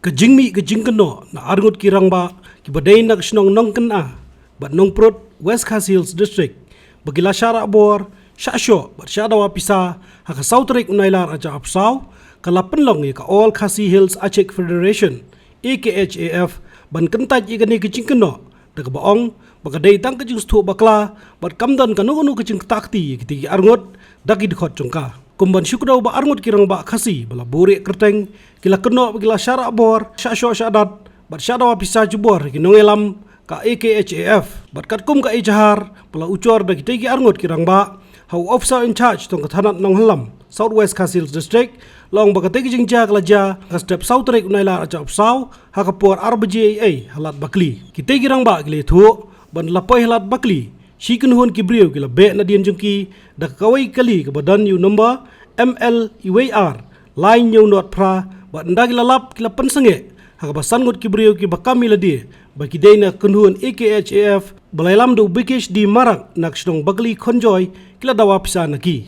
Kajingmi Kynnoh na Arngut ki Rangbah ki badai nak Shillong Nongkhaïi bat Nongprot West Khasi Hills District bagila syara bor Shoh bat syadawa pisa haka Southrik unailar aja apsau kala penlong ka All Khasi Hills Achek Federation AKHAF ban kentaj igani Kynnoh daga baong bagadai tang kajing stu bakla bat kamdan kanu kajing takti kitigi Arngut dagi dikhot jongka kumban syukdaw ba Arngut ki Rangbah khasi bala buri kerteng kila Kynnoh bagila syara bor Shoh syadat bat syadawa pisa jubor ki nongelam ka AKHAF bat katkum ka ijahar bala ucor dagi tegi Arngut ki Rangbah hau officer in charge tong kathanat Nongkhaïi Southwest Khasi Hills District long bagategi jingja kalaja ka step Southrik unailar aja apsau hakapor RBJA halat bakli kitegi Rangbah gile thu ban lapai halat bakli Kynnoh ki brio gila be na dian jungki dak kawai kali ke badan yu number ML line yu not pra bat ndagi lalap kila pensenge haka basan ngut ki brio ki bakami ladi baki deina Kynnoh AKHAF balailam do bikish di marak nak Shillong bagli konjoy kila dawa pisa naki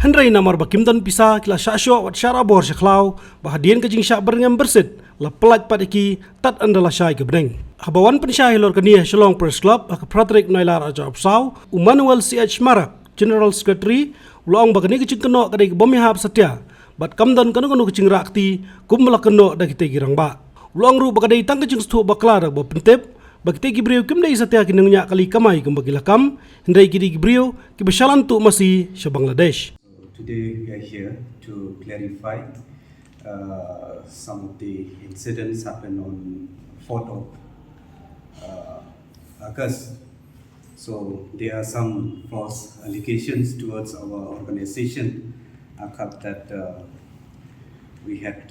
Henry namar bakimdan pisa kila Shoh wat syara bor syaklau bahadian kajing syak berngam bersit la pelat padiki tat andala syai ke breng habawan pensyai lor kania Shillong Press Club haka Pratrik nailar aja apsau Manuel CH Marak General Secretary ulong bagani kecing Kynnoh kadai bomihap satya bat kamdan kanu kecing rakti kumbala Kynnoh dagi tegi Rangbah ulong ru bagadai tang kecing stu bakla dak bo pentep bagi tegi brio kimdai satya kinengnya kali kamai kumbagi lakam hendai kidi brio ki beshalan tu Masi Shah Bangladesh. Today we are here to clarify some of the incidents happened on 4th of August. So there are some false allegations towards our organization, AKHAF, that we had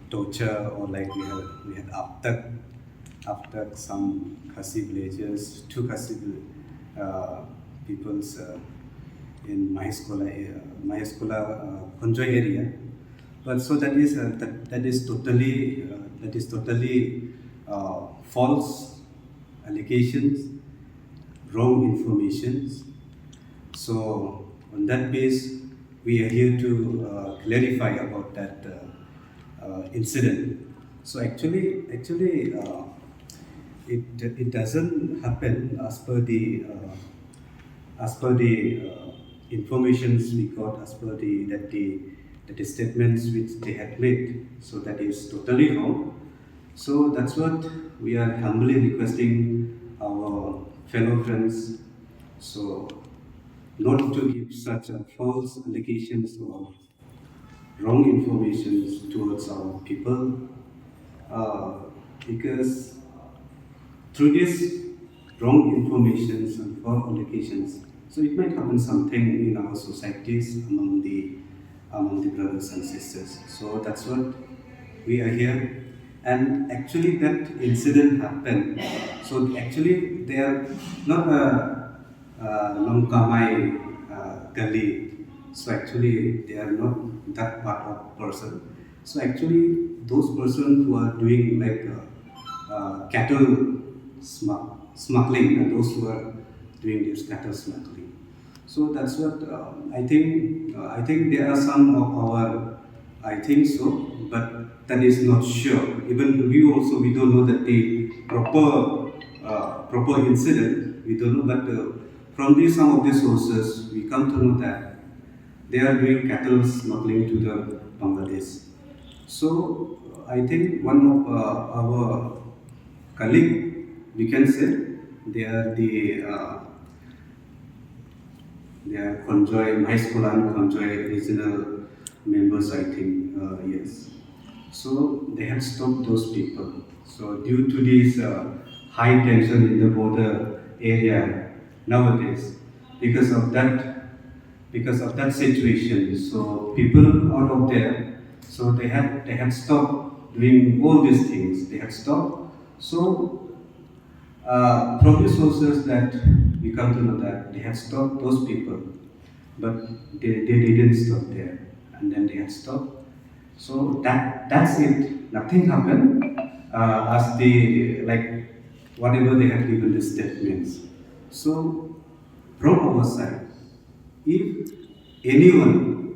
torture or we had abduct some Khasi villagers, two Khasi peoples in Meghalaya Konjoy area. But so that is totally false allegations, wrong informations. So on that base, we are here to clarify about that incident. So actually, it doesn't happen as per the informations we got, as per the statements which they had made. So that is totally wrong. So that's what we are humbly requesting our fellow friends, so not to give such false allegations or wrong information towards our people, because through this wrong informations and false allegations, so it might happen something in our societies among the brothers and sisters. So that's what we are here. And actually that incident happened. So actually they are not a Nongkhaïi Gully. So actually they are not that part of person. So actually those persons who are doing cattle smuggling, and those who are doing this cattle smuggling. So that's what I think there are some of our, I think so, but that is not sure. Even we don't know that the proper incident, we don't know, but from some of the sources, we come to know that they are doing cattle smuggling to the Bangladesh. So I think one of our colleague, we can say, they are Konjoy regional members, I think, yes. So they have stopped those people. So due to this high tension in the border area nowadays, because of that situation, so people out of there, so they have stopped doing all these things. They have stopped. So from the sources that we come to know that they have stopped those people, but they didn't stop there, and then they have stopped. So that's it. Nothing happened as whatever they have given the statements. So from our side, if anyone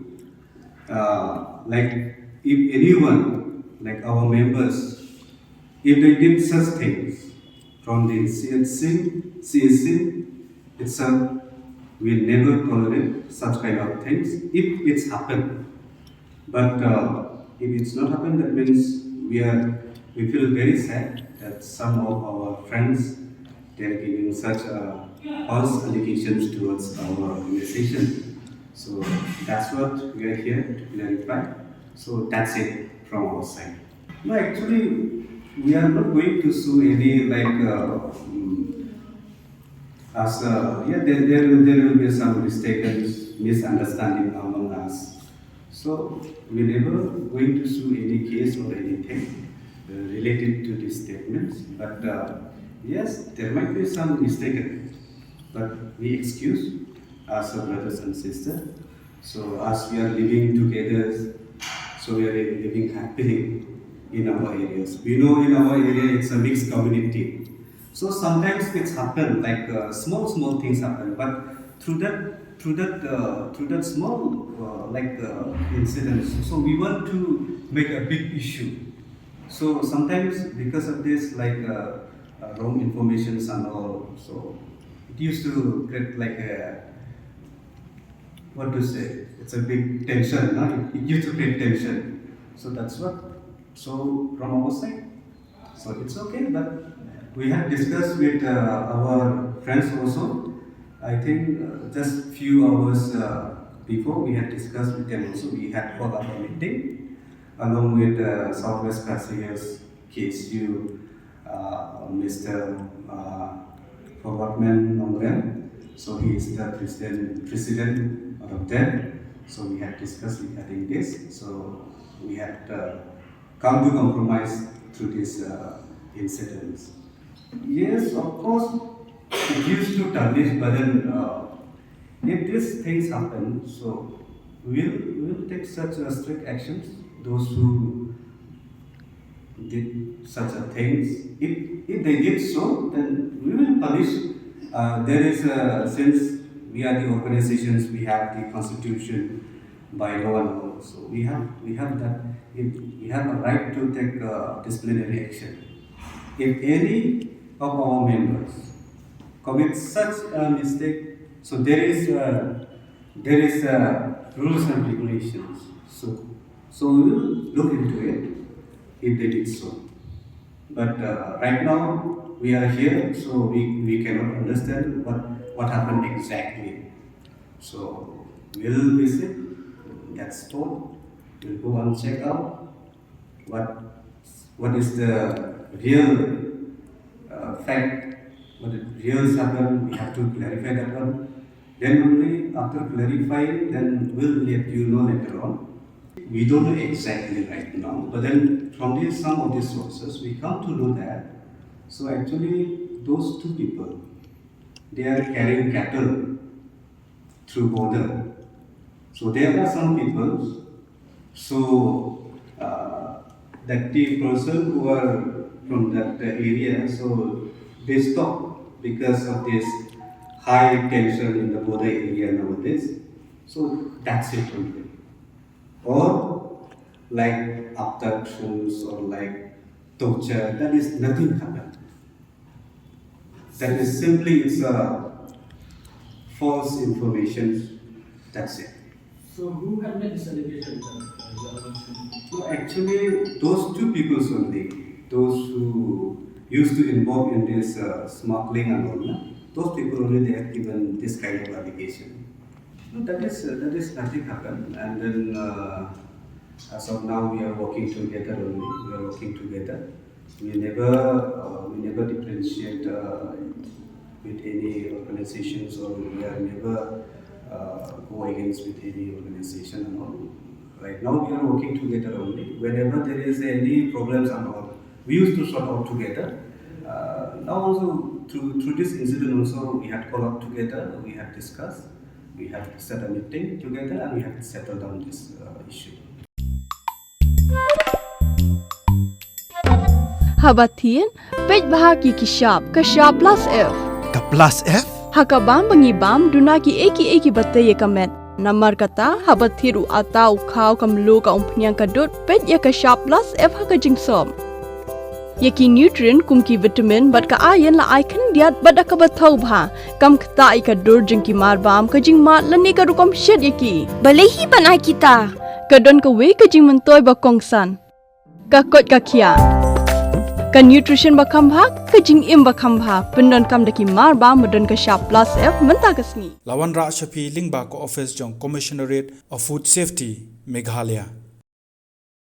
if anyone, like our members, if they did such things from the CSC itself, we never tolerate such kind of things if it's happened. But if it's not happened, that means we feel very sad that some of our friends, they are giving such false allegations towards our organization. So that's what we are here to clarify. So that's it from our side. No, actually, we are not going to sue any there will be some misunderstanding among us. So we never going to sue any case or anything related to these statements. But yes, there might be some mistake, but we excuse as brothers and sisters. So as we are living together, so we are living happily in our areas. We know in our area it's a mixed community. So sometimes it's happen like small things happen, but through that small incidents. So we want to make a big issue. So sometimes because of this wrong information and all, so it used to get like a what to say. It's a big tension. No? It used to create tension. So that's what. So from our side, so it's okay, but we have discussed with our friends also. I think just few hours before we had discussed with them also. We had called up a meeting along with Southwest Passengers KSU, Mr. Forwardman Lamler. So he is the president of that. So we had discussed regarding this. So we had come to compromise through these incidents. Yes, of course, it used to tarnish, but then if these things happen, so we'll take such strict actions. Those who did such a things, if they did so, then we will punish. There is since we are the organizations, we have the constitution, bylaw and all. So we have that. We have a right to take disciplinary action. If any of our members commit such a mistake, so there is rules and regulations. So we will look into it if they did so. But right now we are here, so we cannot understand what happened exactly. So we'll visit that spot. We'll go and check out what is the real fact, what it really happened. We have to clarify that one. Then only after clarifying, then we'll let you know later on. We don't know exactly right now, but then from some of these sources, we come to know that. So actually, those two people, they are carrying cattle through border. So there are some people. So that the person who are from that area, so they stop because of this high tension in the border area nowadays. So that's it only. Or like abductions or like torture, that is nothing happened. That is simply it's a false information. That's it. So who had made this allegation? So actually, those two people only, those who used to involve in this smuggling and all, those people only they have given this kind of allegation. No, that is nothing happened. And then as of now, we are working together only. We are working together. We never differentiate with any organizations, or we are never go against with any organization and all. Right now we are working together only. Whenever there is any problems and all, we used to sort out together. Now also through this incident also we had called up together, we had discussed, we had set a meeting together and we had settled down this issue. Habatin, page bahagi kishap, kashap plus F. Ka plus F? Hakabam bangibam, dunaki eki batay kamet. Namar kata habat thiru atau kau kamlu ka umpnyang kadut pet ya ka sharp plus F ha ka jingsom. Yaki nutrient kumki vitamin bat ka iron la ai kan diat bat ka bathau bha kam khta I ka dur jingki mar bam ka jing mat lani ka rukom shed yaki. Balehi banai kita. Ka don ka we ka jing mentoy ba kongsan. Ka kot ka kia. Ka nutrition ba khambha ka jing im ba khambha pendon kam daki mar bam madon ka sharp plus F menta ka sngi. Lawan Ra Shafi Lingba ko office jong Commissionerate of Food Safety Meghalaya.